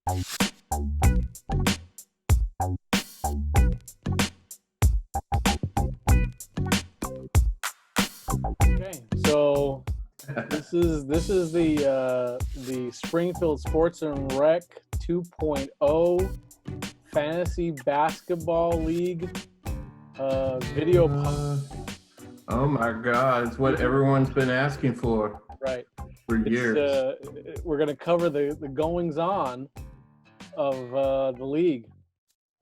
Okay, so this is the Springfield Sports and Rec 2.0 Fantasy Basketball League video. Oh my God, it's what everyone's been asking for. Right. For years. We're going to cover the goings-on of the league.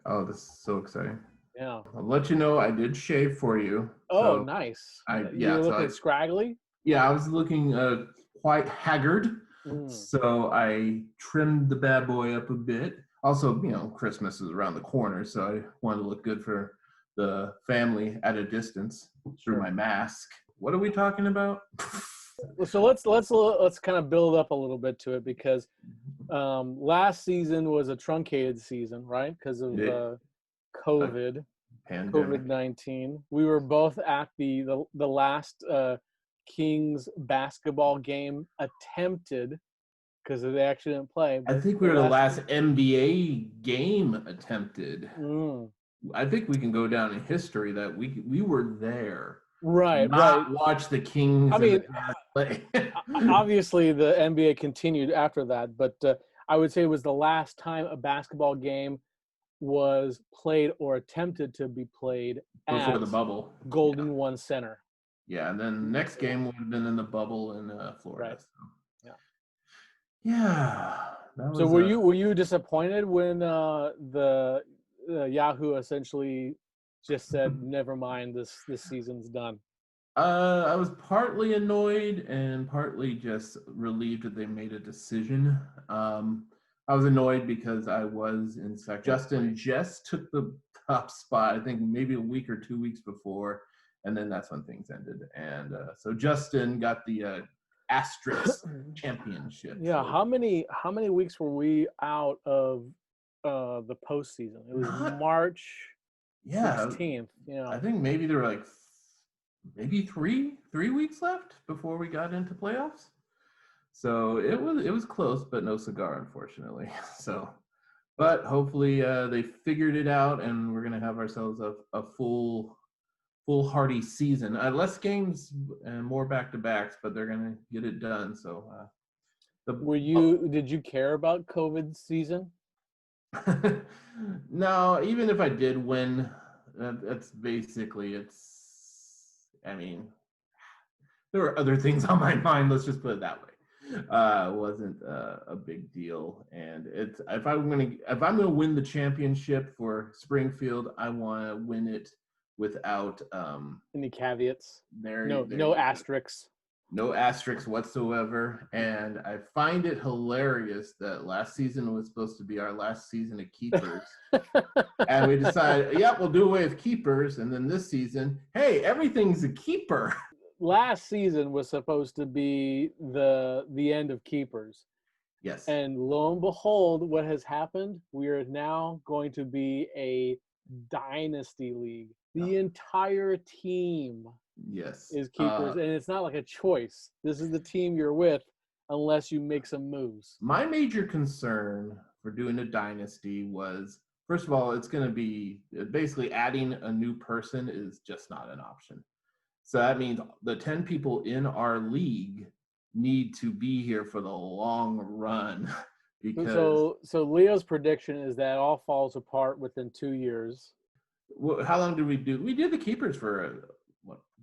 Oh, this is so exciting. Yeah. I'll let you know I did shave for you. Oh, so nice. You're looking scraggly? Yeah, I was looking quite haggard. So I trimmed the bad boy up a bit. Also, Christmas is around the corner, so I wanted to look good for the family at a distance through my mask. What are we talking about? So let's kind of build up a little bit to it, because last season was a truncated season, right? Because of COVID-19. We were both at the last Kings basketball game attempted, because they actually didn't play. I think we were the last NBA game attempted. I think we can go down in history that we were there. Right. Watch the Kings. I mean, obviously the NBA continued after that, but I would say it was the last time a basketball game was played or attempted to be played before the bubble. Golden One Center. Yeah, and then the next game would have been in the bubble in Florida. Right. So. Yeah. So were you disappointed when the Yahoo essentially just said, never mind, this season's done? I was partly annoyed and partly just relieved that they made a decision. I was annoyed because I was in second. Justin just took the top spot, I think maybe a week or 2 weeks before, and then that's when things ended. And so Justin got the asterisk championship. Yeah, so how many weeks were we out of the postseason? It was March 16th. I think maybe there were like maybe three weeks left before we got into playoffs. So it was close, but no cigar, unfortunately. So, but hopefully they figured it out, and we're gonna have ourselves a full hearty season. Less games and more back-to-backs, but they're gonna get it done. So, did you care about COVID season? No, even if I did win, that's basically I mean, there were other things on my mind. Let's just put it that way. It wasn't a big deal, and if I'm gonna win the championship for Springfield, I want to win it without any caveats. No asterisks. No asterisks whatsoever. And I find it hilarious that last season was supposed to be our last season of keepers. And we decided, we'll do away with keepers. And then this season, hey, everything's a keeper. Last season was supposed to be the end of keepers. Yes. And lo and behold, what has happened? We are now going to be a dynasty league. The entire team is keepers, and it's not like a choice. This is the team you're with unless you make some moves. My major concern for doing a dynasty was, first of all, it's going to be basically adding a new person is just not an option. So that means the 10 people in our league need to be here for the long run. Because so Leo's prediction is that all falls apart within 2 years. How long did we do? We did the keepers for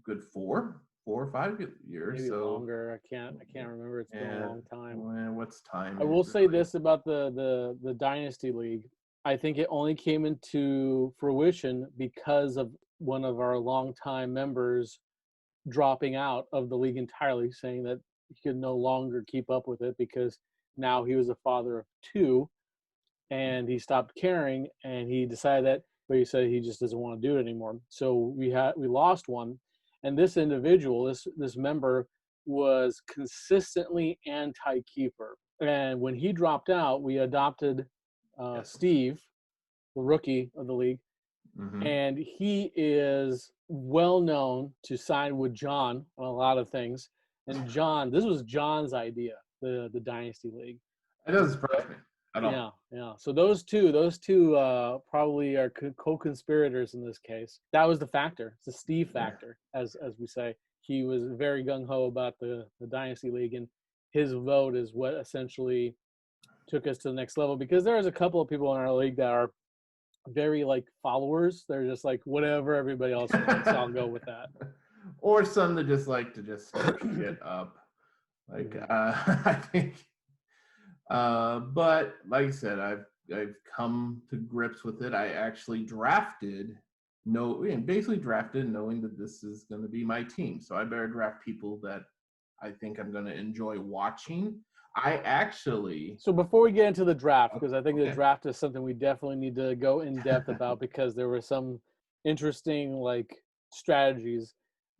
good 4 or 5 years. Maybe longer. I can't remember. It's been a long time. What's time? I will say this about the Dynasty League. I think it only came into fruition because of one of our longtime members dropping out of the league entirely, saying that he could no longer keep up with it because now he was a father of 2 and he stopped caring, and he decided that, but he said he just doesn't want to do it anymore. So we lost one. And this individual, this member, was consistently anti-keeper. And when he dropped out, we adopted Steve, the rookie of the league. Mm-hmm. And he is well known to side with John on a lot of things. And John, this was John's idea, the Dynasty League. It doesn't surprise me at all. Yeah. Yeah. So those two probably are co-conspirators in this case. That was the factor. It's the Steve factor, as we say. He was very gung ho about the Dynasty League, and his vote is what essentially took us to the next level. Because there's a couple of people in our league that are very like followers. They're just like, whatever everybody else wants, I'll go with that. Or some that just like to just stir shit up. Like I think. But like I said, I've come to grips with it. I actually basically drafted knowing that this is going to be my team. So I better draft people that I think I'm going to enjoy watching. So before we get into the draft, because I think the draft is something we definitely need to go in depth about, because there were some interesting like strategies.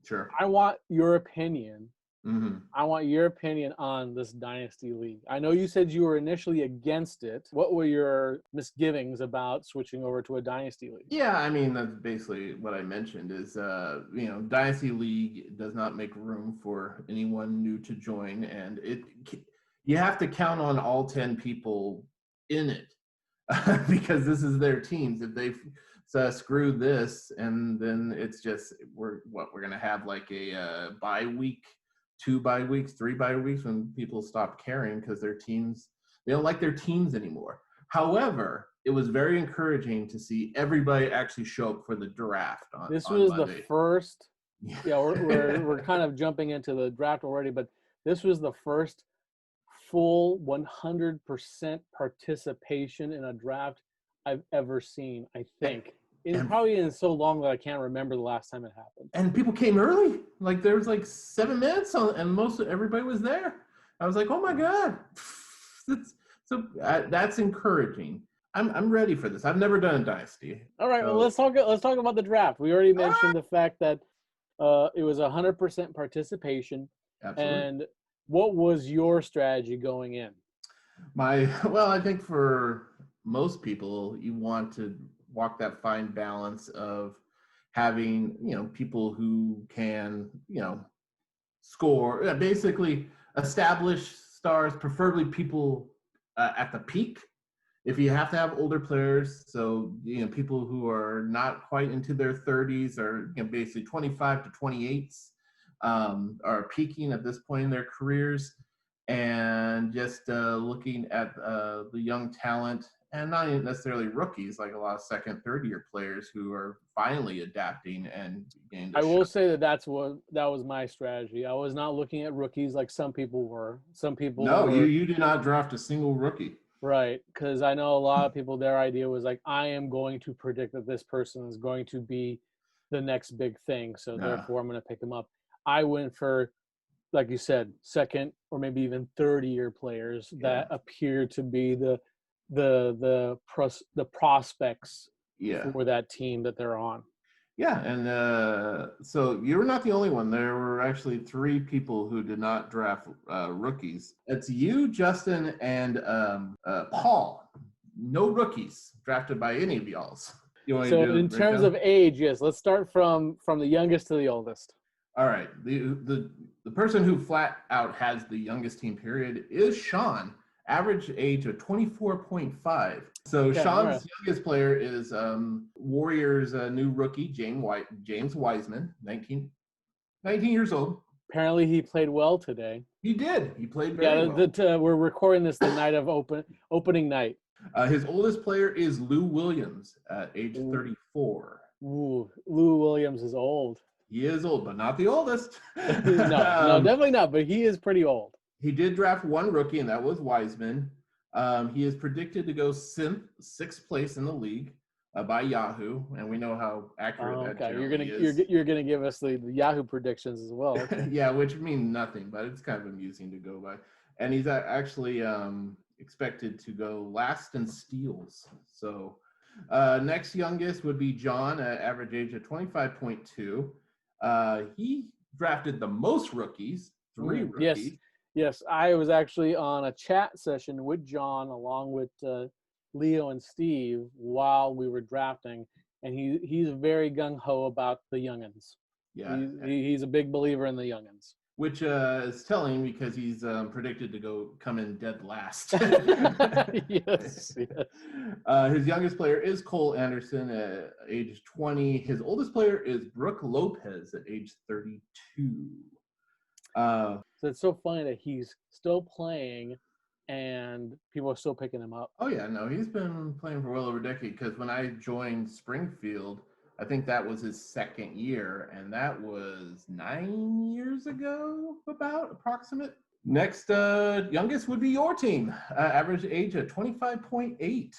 Sure. I want your opinion. Mm-hmm. I want your opinion on this Dynasty League. I know you said you were initially against it. What were your misgivings about switching over to a Dynasty League? Yeah, I mean, that's basically what I mentioned is, Dynasty League does not make room for anyone new to join. And you have to count on all 10 people in it because this is their teams. If they screw this, and then it's just, we're going to have like a bye week, 2 bye weeks, 3 bye weeks when people stop caring because their teams, they don't like their teams anymore. However, it was very encouraging to see everybody actually show up for the draft on This was Monday. the first. Yeah, we're kind of jumping into the draft already, but this was the first full 100% participation in a draft I've ever seen, I think. Probably in so long that I can't remember the last time it happened. And people came early. Like there was like 7 minutes and everybody was there. I was like, oh my God. That's encouraging. I'm ready for this. I've never done a Dynasty. All right, well, let's talk about the draft. We already mentioned the fact that it was 100% participation. Absolutely. And what was your strategy going in? I think for most people, you want to walk that fine balance of having, people who can, score, basically established stars, preferably people at the peak. If you have to have older players, so, people who are not quite into their 30s or, basically 25 to 28s are peaking at this point in their careers, and just looking at the young talent, and not even necessarily rookies, like a lot of second, third-year players who are finally adapting and beginning to will say that was my strategy. I was not looking at rookies like some people were. You did not draft a single rookie. Right, because I know a lot of people, their idea was like, I am going to predict that this person is going to be the next big thing, so therefore I'm going to pick him up. I went for, like you said, second or maybe even third-year players that appear to be the prospects for that team that they're on. Yeah, and so you were not the only one. There were actually 3 people who did not draft rookies. It's you, Justin, and Paul. No rookies drafted by any of y'all. So in terms of age, yes, let's start from the youngest to the oldest. All right. The person who flat out has the youngest team period is Sean. Average age of 24.5. So Sean's youngest player is Warriors' new rookie, James Wiseman, 19 years old. Apparently he played well today. He did. He played very well. We're recording this the night of opening night. His oldest player is Lou Williams at age 34. Ooh, Lou Williams is old. He is old, but not the oldest. No, definitely not, but he is pretty old. He did draft 1 rookie, and that was Wiseman. He is predicted to go 6th place in the league by Yahoo, and we know how accurate that generally is. You're gonna give us the Yahoo predictions as well. Okay. Yeah, which mean nothing, but it's kind of amusing to go by. And he's actually expected to go last in steals. So next youngest would be John, average age of 25.2. He drafted the most rookies, 3 rookies. Yes, I was actually on a chat session with John along with Leo and Steve while we were drafting, and he's very gung-ho about the youngins. Yeah. He's a big believer in the youngins. which is telling because he's predicted to come in dead last. Yes. His youngest player is Cole Anderson at age 20. His oldest player is BROOK LOPEZ at age 32. So it's so funny that he's still playing and people are still picking him up. Oh, yeah, no, he's been playing for well over a decade because when I joined Springfield, I think that was his second year, and that was 9 years ago, about approximate. Next, youngest would be your team. Average age at 25.8.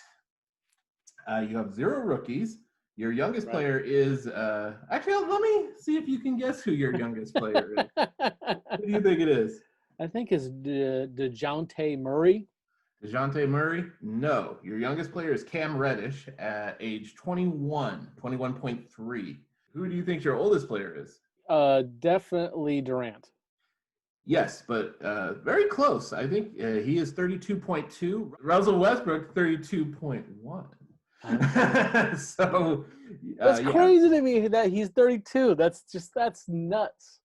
You have 0 rookies. Your youngest player is actually. Let me see if you can guess who your youngest player is. Who do you think it is? I think it's DeJounte Murray. DeJounte Murray? No. Your youngest player is Cam Reddish at age 21, 21.3. Who do you think your oldest player is? Definitely Durant. Yes, but very close. I think he is 32.2. Russell Westbrook, 32.1. So that's crazy to me that he's 32. That's nuts.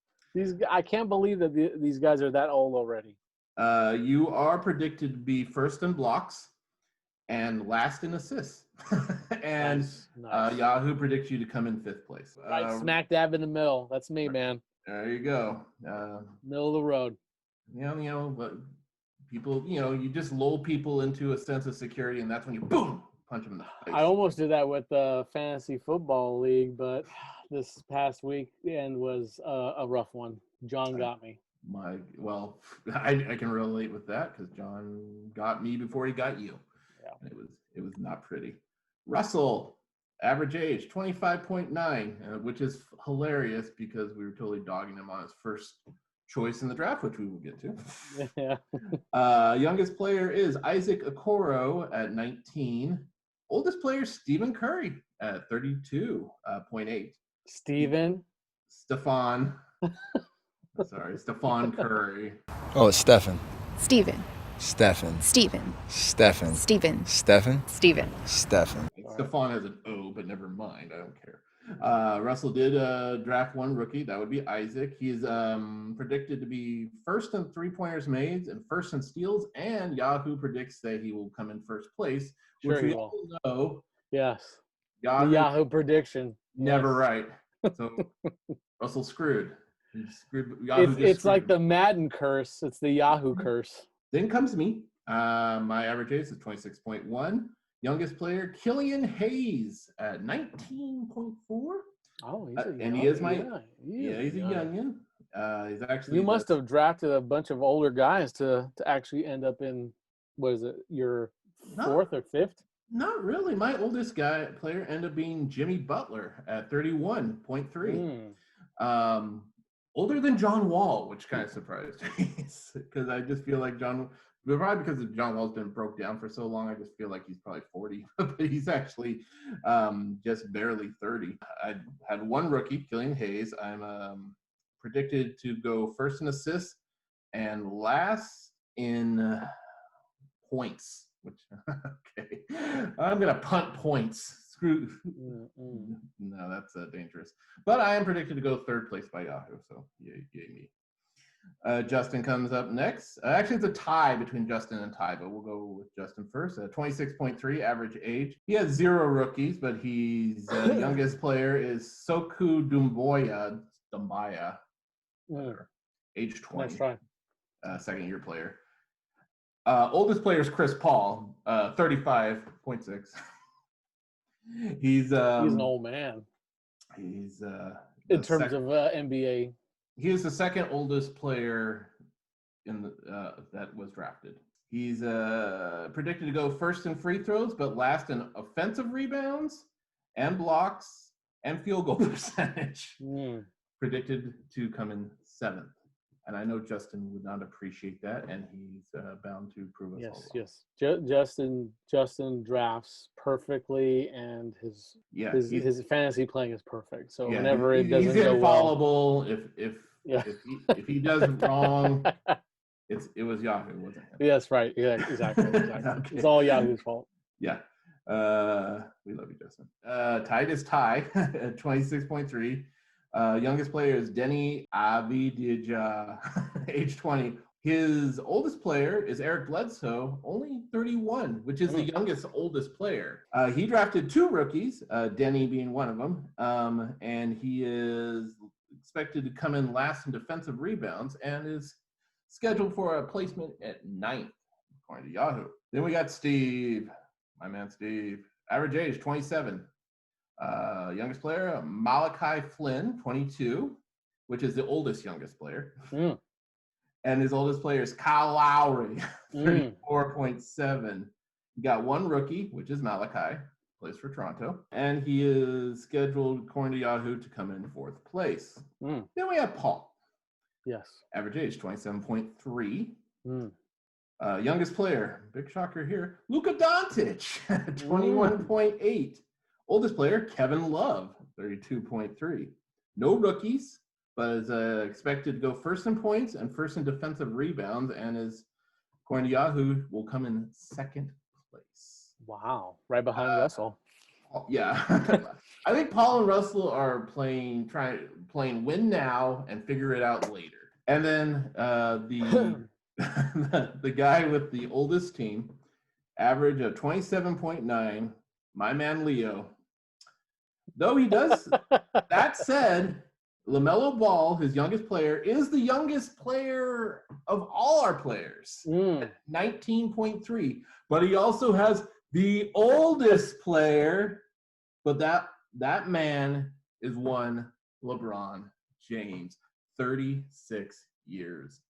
I can't believe that these guys are that old already. You are predicted to be first in blocks and last in assists. And nice. Yahoo predicts you to come in 5th place. Right, smack dab in the middle. That's me, man. There you go. Middle of the road. But people, you just lull people into a sense of security, and that's when you boom punch them in the face. I almost did that with the fantasy football league, but this past weekend was a rough one. John got me. I can relate with that because John got me before he got you. Yeah. It was not pretty. Russell, average age 25.9, which is hilarious because we were totally dogging him on his first choice in the draft, which we will get to. Yeah. Youngest player is Isaac Okoro at 19. Oldest player Stephen Curry at 32.8. Stephon Curry. Oh, it's Stephen. Stephen. Stephen. Stephen. Stephen. Stephen. Stephen. Stephen. Stephen. Stephon has an O, but never mind. I don't care. Russell did draft 1 rookie. That would be Isaac. He's predicted to be first in 3-pointers made and first in steals, and Yahoo predicts that he will come in first place, which we all know. Yes. The Yahoo prediction. Never right. So Russell screwed. It's like the Madden curse. It's the Yahoo curse. Then comes me. My average age is 26.1. Youngest player, KILLIAN Hayes at 19.4. Oh, and he is my he's a youngin. He's actually. You must have drafted a bunch of older guys to actually end up in, what is it, your 4th or 5th? Not really. My oldest player ended up being Jimmy Butler at 31.3. Older than John Wall, which kind of surprised me because I just feel like probably because John Wall's been broke down for so long, I just feel like he's probably 40, but he's actually just barely 30. I had 1 rookie, KILLIAN Hayes. I'm predicted to go first in assists and last in points, which, okay. I'm going to punt points. Screw. No, that's dangerous. But I am predicted to go 3rd place by Yahoo, so yay me. Justin comes up next. Actually, it's a tie between Justin and Ty, but we'll go with Justin first. 26.3 average age. He has 0 rookies, but his youngest player is SEKOU DOUMBOUYA, age 20. Nice try. 2nd-year player. Oldest player is Chris Paul, 35.6. He's an old man. He's in terms of NBA. He is the 2nd oldest player in that was drafted. He's predicted to go first in free throws, but last in offensive rebounds and blocks and field goal percentage. Predicted to come in 7th. And I know Justin would not appreciate that, and he's bound to prove us all wrong. Yes. Justin drafts perfectly, and his fantasy playing is perfect. So whenever it doesn't go infallible. Well, if he does it wrong, it was Yahoo, wasn't it? Yes, right. Yeah, exactly. Okay. It's all Yahoo's fault. Yeah. We love you, Justin. Tied is Ty at 26.3. Youngest player is DENI AVDIJA, age 20. His oldest player is Eric Bledsoe, only 31, which is the youngest oldest player. He drafted 2 rookies, DENI being one of them, and he is expected to come in last in defensive rebounds and is scheduled for a placement at 9th, according to Yahoo. Then we got Steve, my man Steve. Average age, 27. Youngest player, Malachi FLYNN, 22, which is the oldest youngest player. And his oldest player is Kyle Lowry, 34.7. He got 1 rookie, which is Malachi, plays for Toronto. And he is scheduled, according to Yahoo, to come in 4th place. Then we have Paul. Yes. Average age, 27.3. Youngest player, big shocker here, Luka Doncic, 21.8. Oldest player, Kevin Love, 32.3. No rookies, but is expected to go first in points and first in defensive rebounds, and is, according to Yahoo, will come in 2nd place. Wow, right behind Russell. Yeah, I think Paul and Russell are playing win now and figure it out later. And then the guy with the oldest team, average of 27.9, my man Leo. Though he does, that said, LaMelo Ball, his youngest player, is the youngest player of all our players, at 19.3. But he also has the oldest player, but that man is one LeBron James, 36 years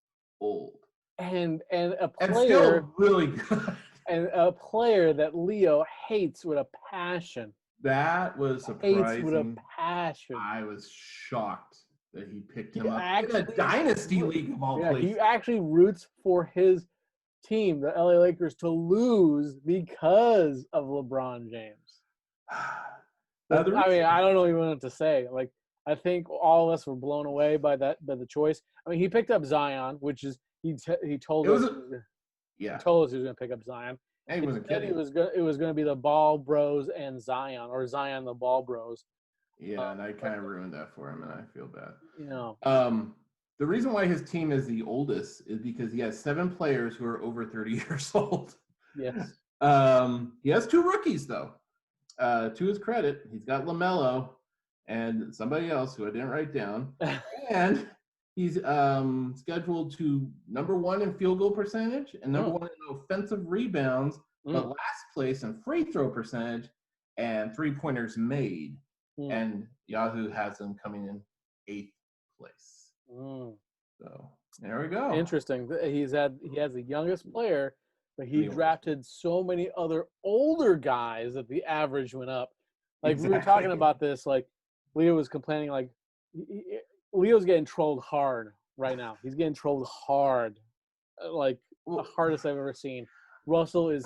old. And a player, and still really good. And a player that Leo hates with a passion. That was surprising. Hates with a passion. I was shocked that he picked him up in a dynasty league of all places. He actually roots for his team, the LA Lakers, to lose because of LeBron James. I mean, I don't know even what to say. Like, I think all of us were blown away by the choice. I mean, he picked up Zion, which is he told us he was going to pick up Zion. And he wasn't kidding. It was going to be the Ball Bros and Zion, or Zion the Ball Bros. Yeah, and I kind of ruined that for him, and I feel bad. You know, the reason why his team is the oldest is because he has 7 players who are over 30 years old. Yes. He has 2 rookies though. To his credit, he's got LaMelo and somebody else who I didn't write down, and he's scheduled to number 1 in field goal percentage and number 1 in offensive rebounds, but last place in free throw percentage and 3-pointers made. And Yahoo has him coming in 8th place. So there we go. Interesting. He has the youngest player, but he drafted so many other older guys that the average went up. Like we were talking about this, like Leo was complaining, like Leo's getting trolled hard right now. He's getting trolled hard, like the hardest I've ever seen. Russell is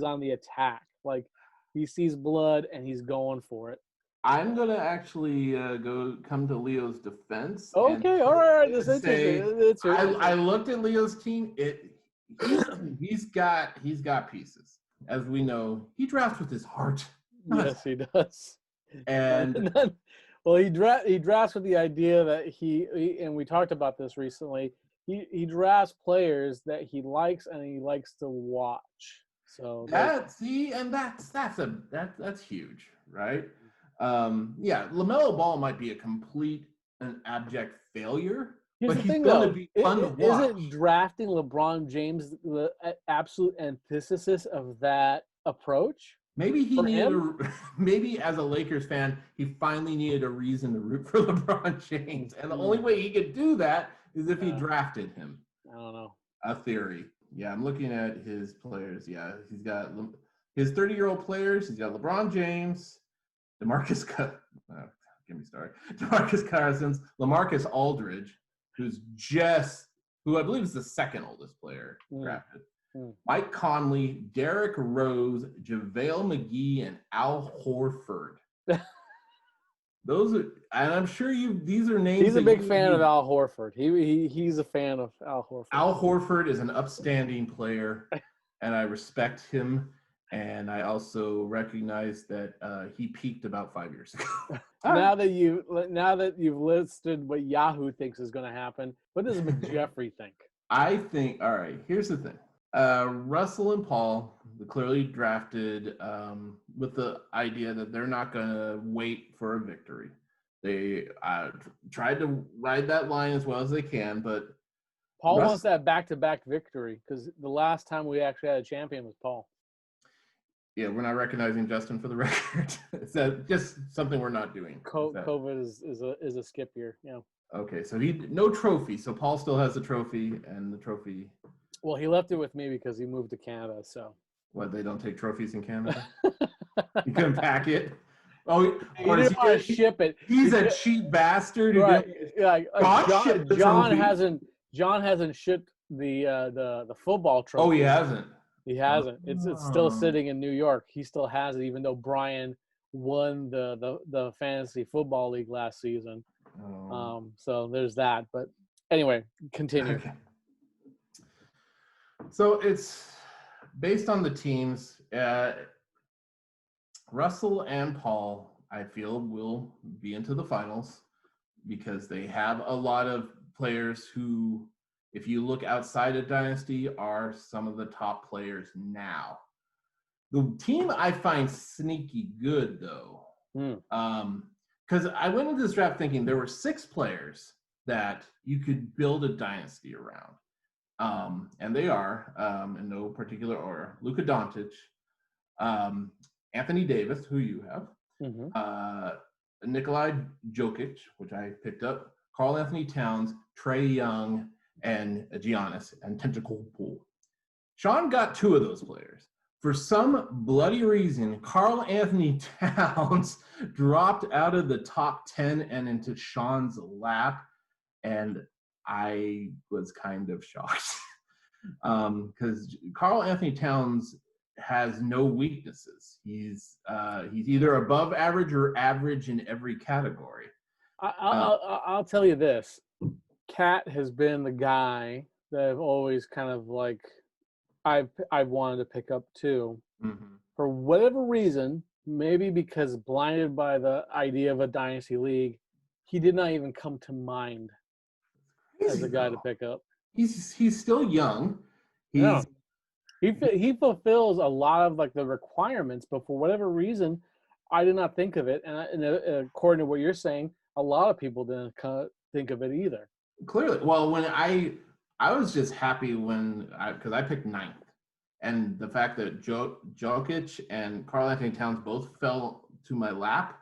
on the attack. Like he sees blood and he's going for it. I'm gonna actually come to Leo's defense. Okay, all right. That's interesting. I looked at Leo's team. He's got pieces. As we know, he drafts with his heart. Yes, he does. And well, he drafts with the idea that he and we talked about this recently. He drafts players that he likes and he likes to watch. So that's huge, right? LaMelo Ball might be a complete and abject failure. Here's but the thing, going though. to be fun to watch. Isn't drafting LeBron James the absolute antithesis of that approach? Maybe maybe as a Lakers fan, he finally needed a reason to root for LeBron James, and the only way he could do that is if he drafted him. I don't know. A theory. Yeah, I'm looking at his players. Yeah, he's got his 30-year-old players. He's got LeBron James, DeMarcus Cousins, LaMarcus Aldridge, who I believe is the 2nd oldest player drafted. Mike Conley, Derrick Rose, JaVale McGee, and Al Horford. Those are, and I'm sure these are names. He's a big fan of Al Horford. He's a fan of Al Horford. Al Horford is an upstanding player, and I respect him. And I also recognize that he peaked about 5 years ago. Now that you've listed what Yahoo thinks is going to happen, what does McJeffrey think? I think, all right, here's the thing. Russell and Paul clearly drafted with the idea that they're not going to wait for a victory. They tried to ride that line as well as they can, but Paul wants that back-to-back victory because the last time we actually had a champion was Paul. Yeah, we're not recognizing Justin for the record. Is that just something we're not doing? COVID is a skip year. Yeah. Okay, so no trophy. So Paul still has the trophy, and the trophy. Well, he left it with me because he moved to Canada. So. What? They don't take trophies in Canada? You couldn't pack it. Oh, he didn't want to ship it. He's a cheap bastard. Right? Yeah. John hasn't shipped the football trophy. Oh, he hasn't. He hasn't. It's still sitting in New York. He still has it, even though Brian won the fantasy football league last season. Oh. So there's that. But anyway, continue. Okay. So it's based on the teams. Russell and Paul, I feel, will be into the finals because they have a lot of players who, if you look outside of Dynasty, are some of the top players now. The team I find sneaky good, though, because I went into this draft thinking there were 6 players that you could build a dynasty around. And they are, in no particular order, Luka Doncic, Anthony Davis, who you have, Nikolai Jokic, which I picked up, Karl Anthony Towns, Trae Young, and Giannis Antetokounmpo. Sean got 2 of those players. For some bloody reason, Karl Anthony Towns dropped out of the top 10 and into Sean's lap, and I was kind of shocked because Karl Anthony Towns has no weaknesses. He's either above average or average in every category. I'll tell you this. Cat has been the guy that I've always kind of like I've wanted to pick up too. For whatever reason, maybe because blinded by the idea of a dynasty league, he did not even come to mind as a guy to pick up. He's still young. He fulfills a lot of like the requirements, but for whatever reason, I did not think of it. And according to what you're saying, a lot of people didn't think of it either. Clearly, well, when I was just happy because I picked 9th, and the fact that Jokic and Karl Anthony Towns both fell to my lap,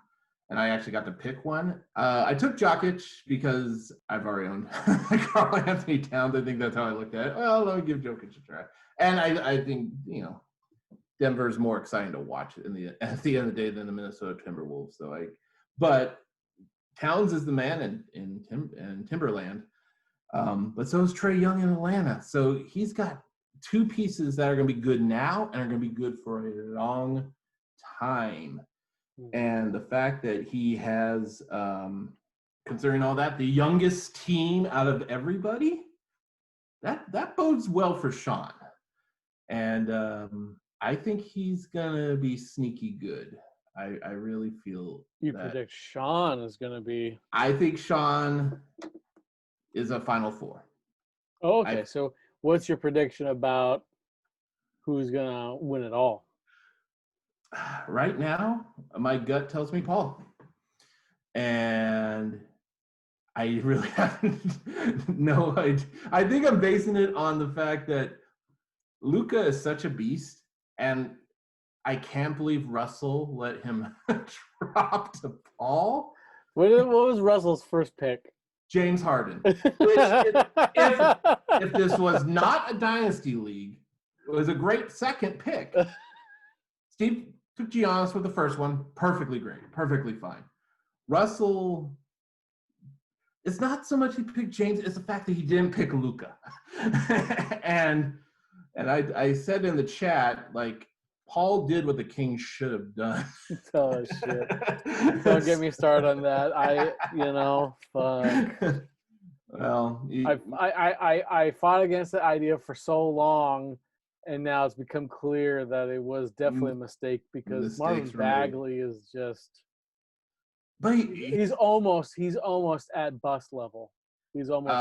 and I actually got to pick one. I took Jokic because I've already owned Karl Anthony Towns. I think that's how I looked at it. Well, let me give Jokic a try, and I think Denver's more exciting to watch at the end of the day than the Minnesota Timberwolves. But Towns is the man in Timberland, but so is Trae Young in Atlanta. So he's got 2 pieces that are going to be good now and are going to be good for a long time. And the fact that he has, considering all that, the youngest team out of everybody, that bodes well for Sean. And I think he's going to be sneaky good. I really feel you predict Sean is going to be. I think Sean is a Final Four. Oh, okay. So what's your prediction about who's going to win it all? Right now, my gut tells me Paul. And I really haven't no idea. I think I'm basing it on the fact that Luka is such a beast, and I can't believe Russell let him drop to Paul. What was Russell's first pick? James Harden. Which, if this was not a dynasty league, it was a great second pick. Steve took Giannis with the first one. Perfectly great. Perfectly fine. Russell, it's not so much he picked James, it's the fact that he didn't pick Luka. and I said in the chat, like, Paul did what the King should have done. Oh, shit. Don't get me started on that. Fuck. Well, I fought against the idea for so long, and now it's become clear that it was definitely a mistake because Marvin Mistakes were made. Bagley is just. But He's almost at bust level. He's almost.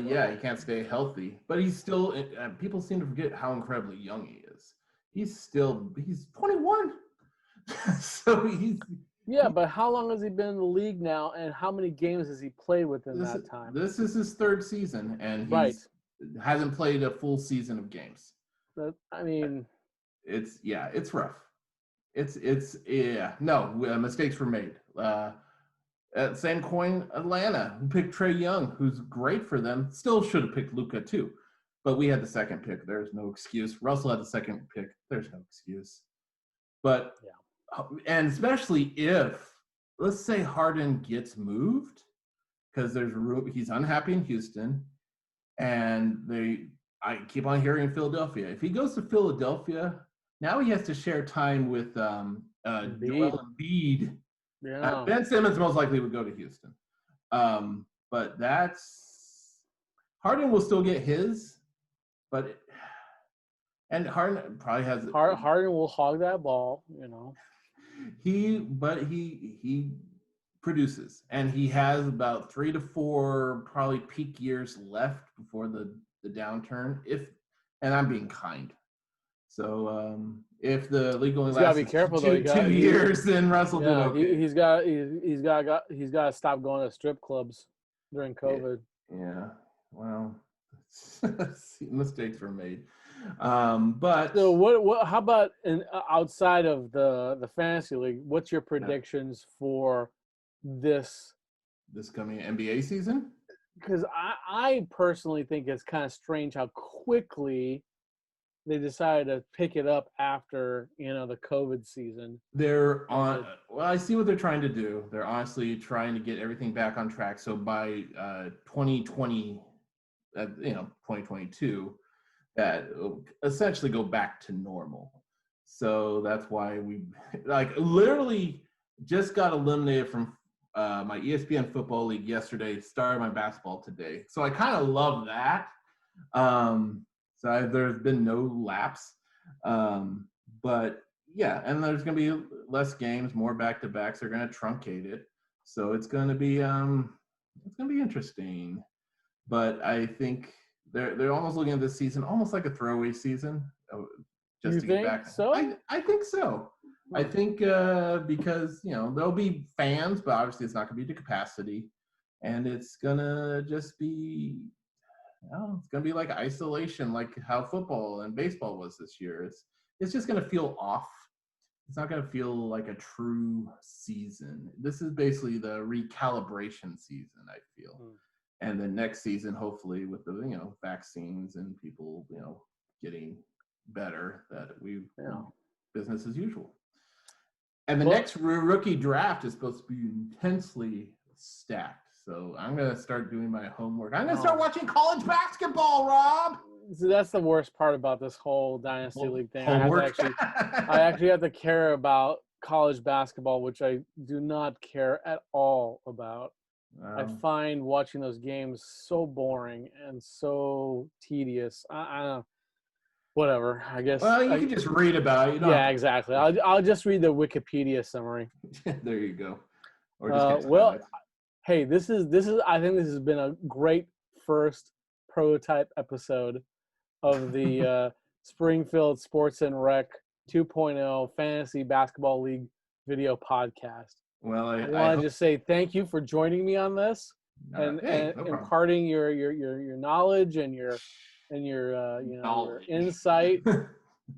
Yeah, he can't stay healthy, but he's still. People seem to forget how incredibly young he is. He's 21, so he's. Yeah, but how long has he been in the league now, and how many games has he played within that time? This is his third season, and he hasn't played a full season of games. I mean, it's rough. Mistakes were made. At same coin, Atlanta, who picked Trae Young, who's great for them, still should have picked Luka too. But we had the second pick. There's no excuse. Russell had the second pick. There's no excuse. But, and especially if, let's say Harden gets moved, because there's he's unhappy in Houston, and I keep on hearing Philadelphia. If he goes to Philadelphia, now he has to share time with Joel Embiid. Yeah. Ben Simmons most likely would go to Houston. But Harden will still get his, and Harden probably has Harden will hog that ball, He produces, and he has about 3 to 4 probably peak years left before the downturn. And I'm being kind. So if the league only lasts 2 years, then Russell did okay. He's got to stop going to strip clubs during COVID. Yeah. Well, mistakes were made. But so what? How about outside of the fantasy league? What's your predictions for this coming NBA season? Because I personally think it's kind of strange how quickly they decided to pick it up after the COVID season. I see what they're trying to do. They're honestly trying to get everything back on track. So by 2020, 2022, that will essentially go back to normal. So that's why we literally just got eliminated from my ESPN football league yesterday, started my basketball today. So I kind of love that. So there's been no lapse. But yeah, and there's going to be less games, more back-to-backs. They're going to truncate it. So it's going to be interesting. But I think they're almost looking at this season almost like a throwaway season. Just to get back. So? I think so. I think because there'll be fans, but obviously it's not going to be to capacity, and it's gonna just be, it's gonna be like isolation, like how football and baseball was this year. It's just gonna feel off. It's not gonna feel like a true season. This is basically the recalibration season, I feel, and then next season, hopefully, with the vaccines and people getting better, that business as usual. And the next rookie draft is supposed to be intensely stacked. So I'm going to start doing my homework. I'm going to start watching college basketball, Rob. So that's the worst part about this whole Dynasty League thing. I actually have to care about college basketball, which I do not care at all about. I find watching those games so boring and so tedious. I don't know. Whatever, I guess. Well, you can just read about it. Yeah, exactly. I'll just read the Wikipedia summary. There you go. Or just hey, this is. I think this has been a great first prototype episode of the Springfield Sports and Rec 2.0 Fantasy Basketball League video podcast. Well, I want to just say thank you for joining me on this and imparting your knowledge and your your insight. I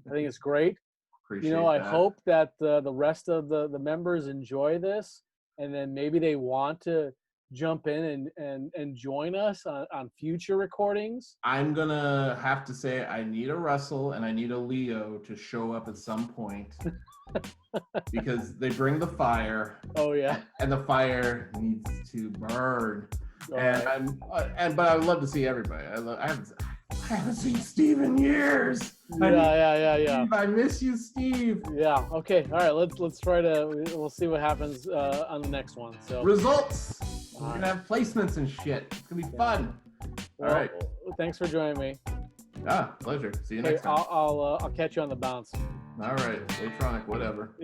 think it's great. Appreciate I that. hope that the rest of the members enjoy this, and then maybe they want to jump in and join us on future recordings. I'm gonna have to say I need a Russell and I need a Leo to show up at some point because they bring the fire. Oh yeah, and the fire needs to burn. But I would love to see everybody. I haven't seen Steve in years. Yeah. Steve, I miss you, Steve. Yeah. Okay. All right. Let's try to. We'll see what happens on the next one. So results. We're gonna have placements and shit. It's gonna be fun. Well, all right. Thanks for joining me. Ah, pleasure. See you Hey, next time. I'll catch you on the bounce. All right, Electronic, whatever.